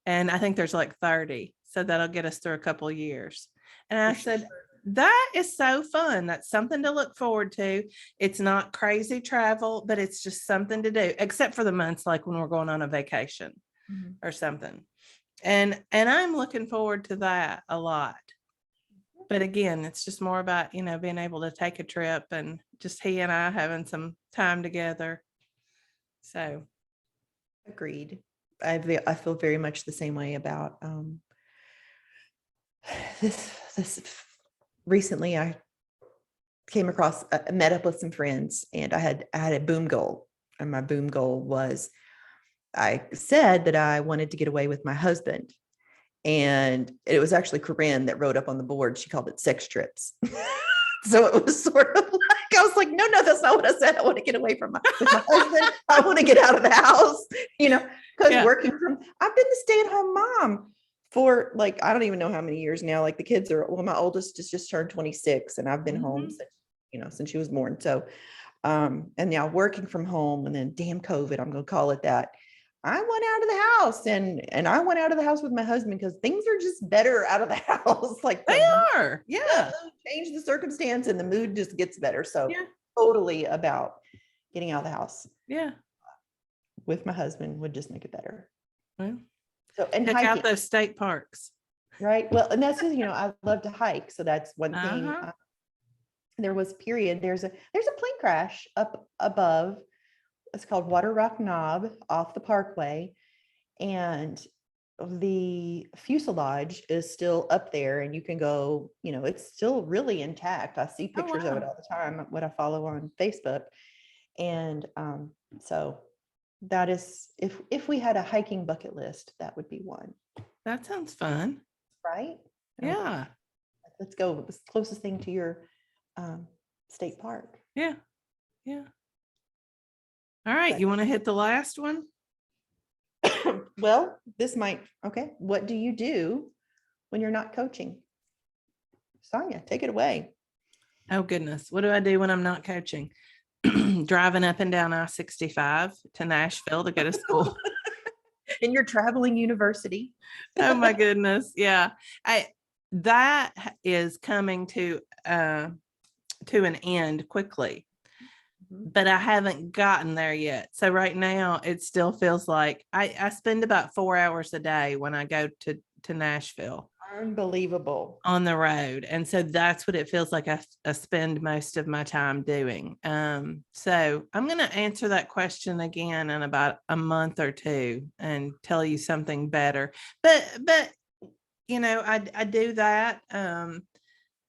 S1: And I think there's like 30. So that'll get us through a couple of years. And I said, that is so fun. That's something to look forward to. It's not crazy travel, but it's just something to do, except for the months like when we're going on a vacation or something. And I'm looking forward to that a lot. But again, it's just more about, you know, being able to take a trip and just he and I having some time together. So
S2: Agreed. I feel very much the same way about this. Recently, I came across, met up with some friends, and I had a boom goal, and my boom goal was, I said that I wanted to get away with my husband, and it was actually Corinne that wrote up on the board. She called it sex trips. So it was sort of like, I was like, no, that's not what I said. I want to get away with my husband. I want to get out of the house, you know, because I've been the stay-at-home mom for like, I don't even know how many years now. Like the kids are, well, my oldest has just turned 26 and I've been home since she was born. So, and now working from home, and then damn COVID, I'm going to call it that. I went out of the house and I went out of the house with my husband because things are just better out of the house. Like
S1: they are. Yeah.
S2: Change the circumstance and the mood just gets better. So totally about getting out of the house.
S1: Yeah.
S2: With my husband would just make it better.
S1: Well,
S2: so, and
S1: check out those state parks.
S2: Right. Well, and that's just, you know, I love to hike. So that's one thing. There was period. There's a plane crash up above. It's called Water Rock Knob off the Parkway. And the fuselage is still up there and you can go, you know, it's still really intact. I see pictures of it all the time, what I follow on Facebook. And so that is, if we had a hiking bucket list, that would be one.
S1: That sounds fun.
S2: Right?
S1: Yeah.
S2: Let's go with the closest thing to your state park.
S1: Yeah. Yeah. All right. You want to hit the last one?
S2: Well, this might, okay. What do you do when you're not coaching? Sonya, take it away.
S1: Oh, goodness. What do I do when I'm not coaching? Driving up and down I-65 to Nashville to go to school.
S2: In your traveling university.
S1: Oh, my goodness. Yeah. That is coming to an end quickly. But I haven't gotten there yet. So right now it still feels like I spend about 4 hours a day when I go to Nashville.
S2: Unbelievable.
S1: On the road. And so that's what it feels like I spend most of my time doing. So I'm going to answer that question again in about a month or two and tell you something better. But you know, I do that.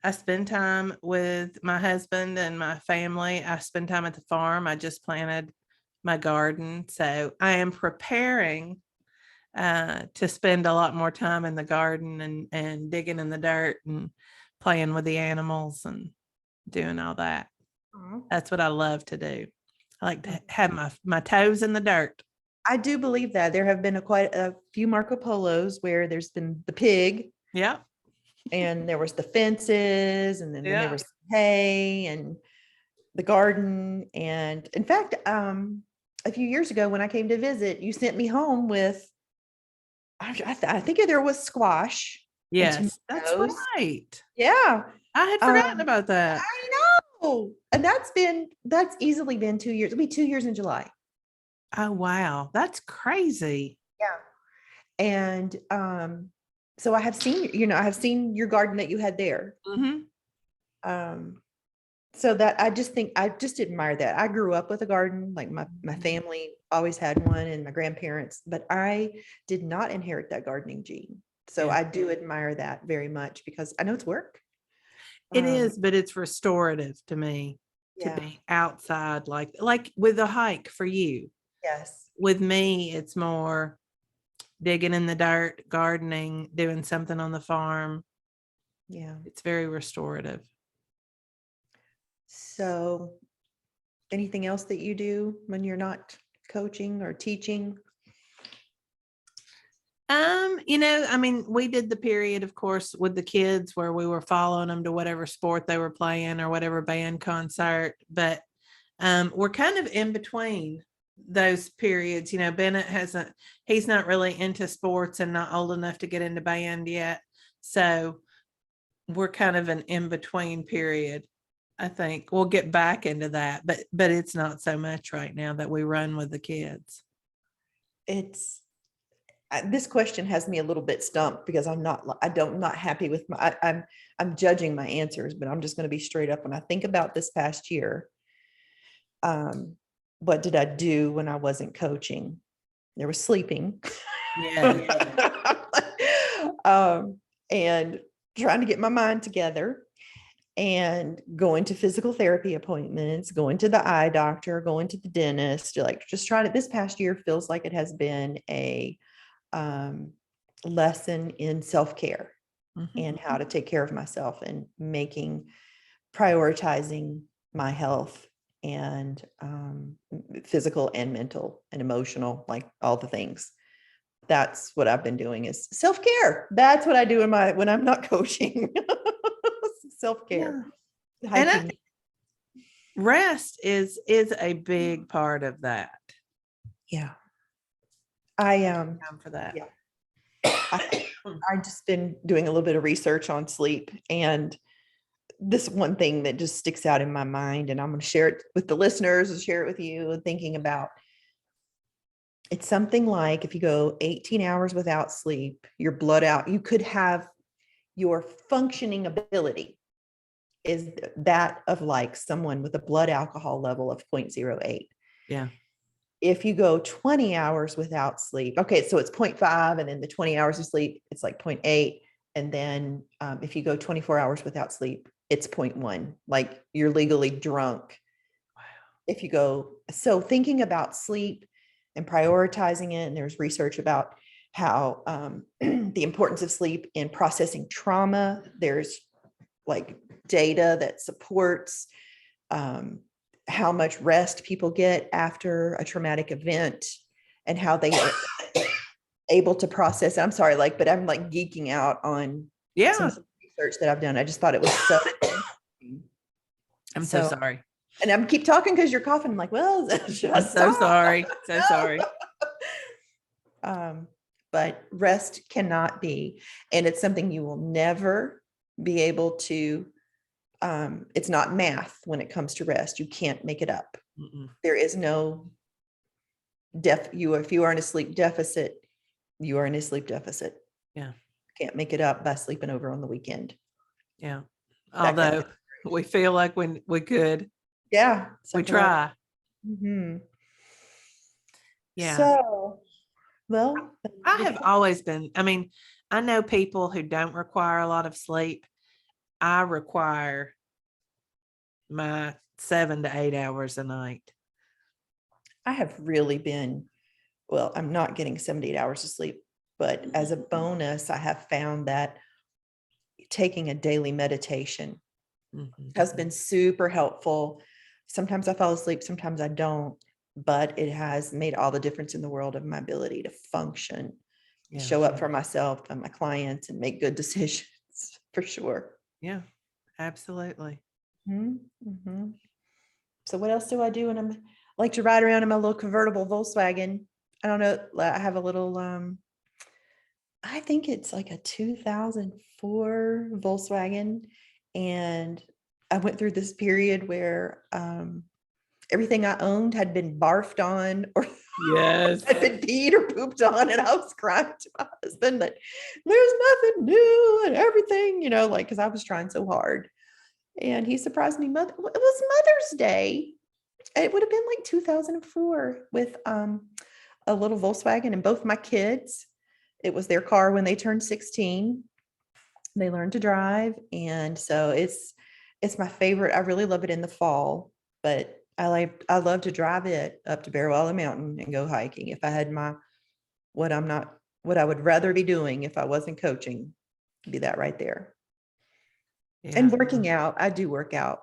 S1: I spend time with my husband and my family. I spend time at the farm. I just planted my garden. So I am preparing to spend a lot more time in the garden and digging in the dirt and playing with the animals and doing all that. That's what I love to do. I like to have my toes in the dirt.
S2: I do believe that there have been quite a few Marco Polos where there's been the pig.
S1: Yeah.
S2: And there was the fences, and then there was hay, and the garden. And in fact, a few years ago when I came to visit, you sent me home with, I think there was squash and
S1: Yes, that's
S2: tomatoes.
S1: right.
S2: Yeah.
S1: I had forgotten
S2: Um,
S1: about that.
S2: I know. And that's easily been 2 years. It'll be 2 years in July.
S1: Oh, wow. That's crazy.
S2: Yeah. And so I have seen your garden that you had there.
S1: Mhm.
S2: Um, so that I just think I just admire that. I grew up with a garden, like my family always had one and my grandparents, but I did not inherit that gardening gene. So
S1: Yeah.
S2: I do admire that very much because I know it's work.
S1: It
S2: Um,
S1: is, but it's restorative to me to
S2: yeah,
S1: be outside like with a hike for you.
S2: yes,
S1: With me, it's more digging in the dirt, gardening, doing something on the farm.
S2: yeah.
S1: It's very restorative.
S2: So anything else that you do when you're not coaching or teaching?
S1: I mean, we did the period, of course, with the kids where we were following them to whatever sport they were playing or whatever band concert. But we're kind of in between those periods. Bennett he's not really into sports and not old enough to get into band yet. So we're kind of an in between period. I think we'll get back into that, but it's not so much right now that we run with the kids.
S2: It's this question has me a little bit stumped because not happy with I'm judging my answers, but I'm just going to be straight up. When I think about this past year, what did I do when I wasn't coaching? There was sleeping.
S1: Yeah.
S2: And trying to get my mind together and going to physical therapy appointments, going to the eye doctor, going to the dentist, like just trying to, this past year feels like it has been a lesson in self-care and how to take care of myself and prioritizing my health and physical and mental and emotional, like all the things. That's what I've been doing is self-care. That's what I do when I'm not coaching. Self-care.
S1: Yeah.
S2: Hiking.
S1: Rest is a big part of that.
S2: Yeah. I
S1: Time for that.
S2: yeah. I've just been doing a little bit of research on sleep, and this one thing that just sticks out in my mind, and I'm going to share it with the listeners and share it with you, and thinking about it's something like if you go 18 hours without sleep, your blood out, you could have your functioning ability is that of like someone with a blood alcohol level of 0.08.
S1: Yeah.
S2: If you go 20 hours without sleep, okay, so it's 0.5, and then the 20 hours of sleep, it's like 0.8. And then if you go 24 hours without sleep, it's 0.1, like you're legally drunk.
S1: Wow.
S2: If you go, so thinking about sleep and prioritizing it, and there's research about how the importance of sleep in processing trauma. There's like data that supports how much rest people get after a traumatic event and how they are able to process. I'm sorry, but I'm like geeking out on some research that I've done. I just thought it was so.
S1: I'm so sorry.
S2: And I'm keep talking because you're coughing. I'm like, well,
S1: I'm so sorry. So sorry.
S2: But rest cannot be, and it's something you will never be able to. It's not math when it comes to rest. You can't make it up.
S1: Mm-mm.
S2: There is no if you are in a sleep deficit, you are in a sleep deficit.
S1: Yeah.
S2: Can't make it up by sleeping over on the weekend.
S1: Yeah. Although we feel like we could.
S2: Yeah.
S1: We try.
S2: Mm-hmm.
S1: Yeah.
S2: So, well,
S1: I have always been, I know people who don't require a lot of sleep. I require my 7 to 8 hours a night.
S2: I have really been, well, I'm not getting 78 hours of sleep, but as a bonus, I have found that taking a daily meditation has been super helpful. Sometimes I fall asleep, sometimes I don't, but it has made all the difference in the world of my ability to function, show up for myself and my clients and make good decisions for sure.
S1: Yeah, absolutely.
S2: Mm-hmm. So what else do I do? And I like to ride around in my little convertible Volkswagen. I don't know. I have a little, I think it's like a 2004 Volkswagen. And I went through this period where everything I owned had been barfed on or
S1: Yes.
S2: had been peed or pooped on. And I was crying to my husband that there's nothing new and everything, like, because I was trying so hard. And he surprised me. It was Mother's Day. It would have been like 2004 with a little Volkswagen and both my kids. It was their car when they turned 16. They learned to drive. And so it's my favorite. I really love it in the fall, but I love to drive it up to Bear Valley Mountain and go hiking. If I had what I would rather be doing if I wasn't coaching, be that right there.
S1: Yeah.
S2: And working out, I do work out.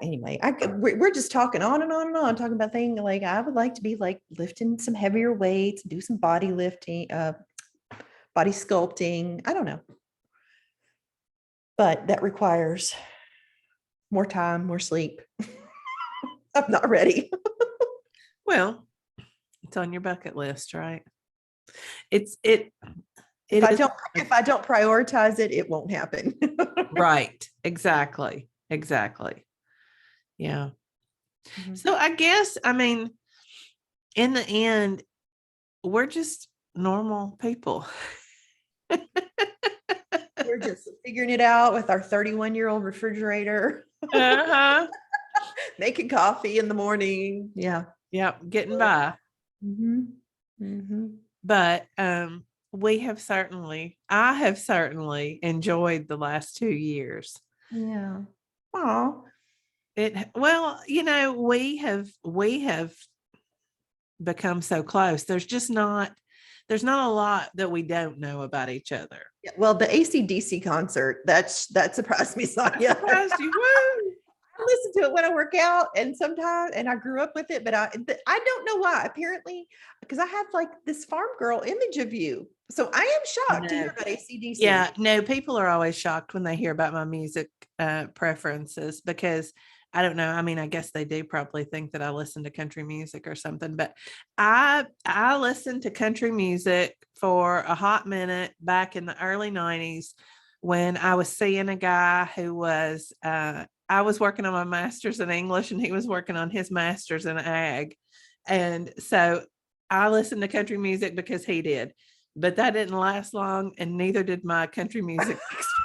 S2: Anyway, we're just talking on and on and on, talking about things like I would like to be like lifting some heavier weights, do some body lifting, body sculpting. I don't know. But that requires more time, more sleep. I'm not ready.
S1: Well, it's on your bucket list, right? If
S2: I don't prioritize it, it won't happen.
S1: Right. Exactly. Yeah. Mm-hmm. So I guess, I mean, in the end, we're just normal people.
S2: We're just figuring it out with our 31-year-old refrigerator. Making coffee in the morning. Yeah.
S1: Yep. Getting by.
S2: Mm-hmm. Mm-hmm.
S1: But I have certainly enjoyed the last 2 years.
S2: Yeah. Oh.
S1: We have become so close. There's not a lot that we don't know about each other.
S2: Yeah, well, the AC/DC concert, that surprised me, Sonya.
S1: Surprised you? Woo!
S2: I listen to it when I work out, and I grew up with it, but I don't know why. Apparently, because I have like this farm girl image of you, so I am shocked to hear about AC/DC.
S1: Yeah, no, people are always shocked when they hear about my music preferences because I don't know. I mean, I guess they do probably think that I listen to country music or something, but I listened to country music for a hot minute back in the early 90s when I was seeing a guy who was I was working on my master's in English and he was working on his master's in ag. And so I listened to country music because he did, but that didn't last long. And neither did my country music experience.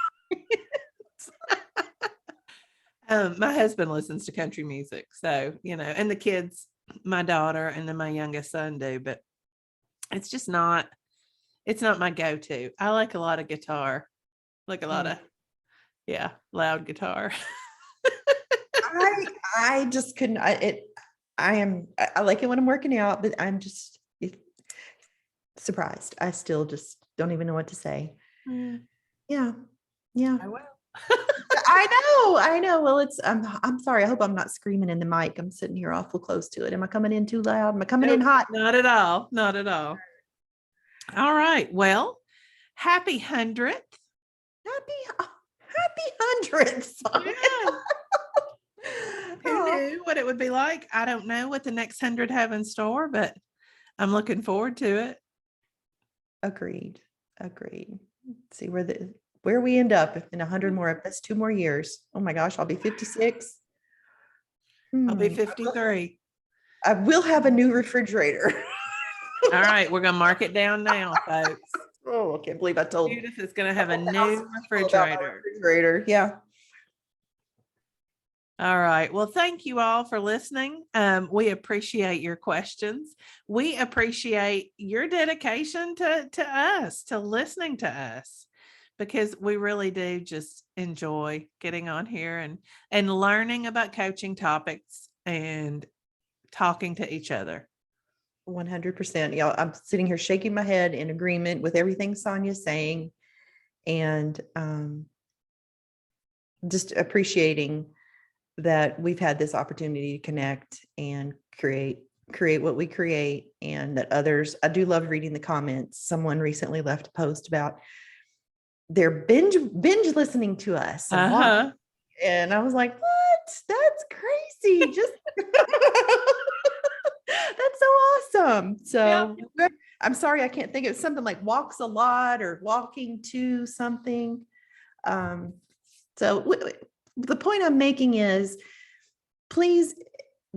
S1: My husband listens to country music. So, and the kids, my daughter and then my youngest son do, but it's not my go-to. I like a lot of guitar, like a lot of, loud guitar.
S2: I just couldn't. I like it when I'm working out, but I'm just surprised. I still just don't even know what to say. Yeah.
S1: I will.
S2: I know. Well, I'm sorry. I hope I'm not screaming in the mic. I'm sitting here awful close to it. Am I coming in too loud? Am I coming in hot?
S1: Not at all. Not at all. All right. Well, happy 100th.
S2: Happy 100th.
S1: Yeah. Who knew what it would be like? I don't know what the next 100 have in store, but I'm looking forward to it.
S2: Agreed. See where we end up in 100 more. That's 2 more years. Oh my gosh, I'll be 56.
S1: I'll be 53.
S2: I will have a new refrigerator.
S1: All right, we're gonna mark it down now, folks.
S2: Oh, I can't believe I told
S1: Judith is gonna have a new refrigerator.
S2: Yeah.
S1: All right. Well, thank you all for listening. We appreciate your questions. We appreciate your dedication to us, to listening to us, because we really do just enjoy getting on here and learning about coaching topics and talking to each other.
S2: 100%. Yeah, I'm sitting here shaking my head in agreement with everything Sonya's saying, and just appreciating that we've had this opportunity to connect and create what we create, and that others. I do love reading the comments. Someone recently left a post about their binge listening to us, and I was like, what? That's crazy. Just that's so awesome. So I'm sorry, I can't think of something like walks a lot or walking to something. So the point I'm making is, please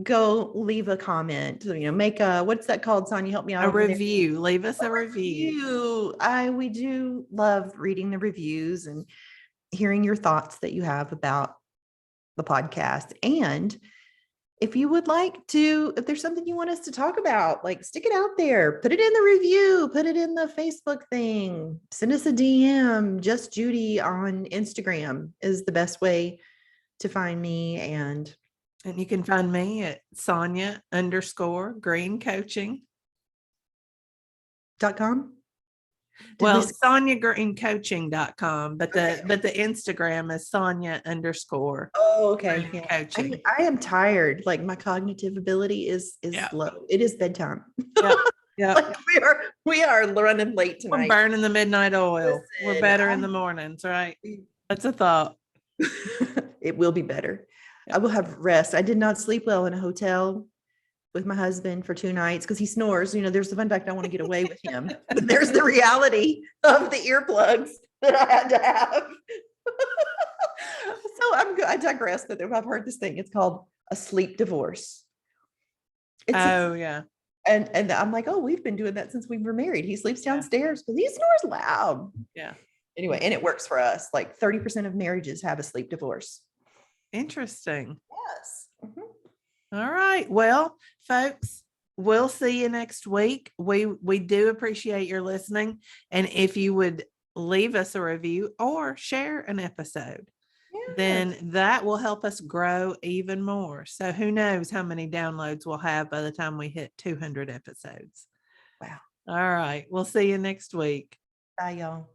S2: go leave a comment, make a, what's that called, Sonya? Help me out
S1: A
S2: over there.
S1: review. Leave us a review.
S2: We do love reading the reviews and hearing your thoughts that you have about the podcast. And if you would like to, if there's something you want us to talk about, like stick it out there, put it in the review, put it in the Facebook thing, send us a DM. Just Judy on Instagram is the best way to find me. And
S1: you can find me at Sonya_Green Coaching.
S2: .com.
S1: Well, SonyaGreenCoaching.com, but the Instagram is Sonya_.
S2: Oh, okay.
S1: Green
S2: Yeah.
S1: Coaching.
S2: I am tired. Like my cognitive ability is low. It is bedtime.
S1: Yeah.
S2: Like we are running late tonight.
S1: We're burning the midnight oil. We're
S2: Listen,
S1: better in the mornings, right? That's a thought.
S2: It will be better. I will have rest. I did not sleep well in a hotel with my husband for 2 nights because he snores. There's the fun fact, I want to get away with him. But there's the reality of the earplugs that I had to have. So I digress, but I've heard this thing. It's called a sleep divorce.
S1: Yeah.
S2: And I'm like, oh, we've been doing that since we were married. He sleeps downstairs because he snores loud.
S1: Yeah.
S2: Anyway, and it works for us. Like 30% of marriages have a sleep divorce.
S1: Interesting.
S2: Yes. Mm-hmm.
S1: All right. Well, folks, we'll see you next week. We do appreciate your listening. And if you would leave us a review or share an episode, then that will help us grow even more. So who knows how many downloads we'll have by the time we hit 200 episodes.
S2: Wow.
S1: All right. We'll see you next week.
S2: Bye, y'all.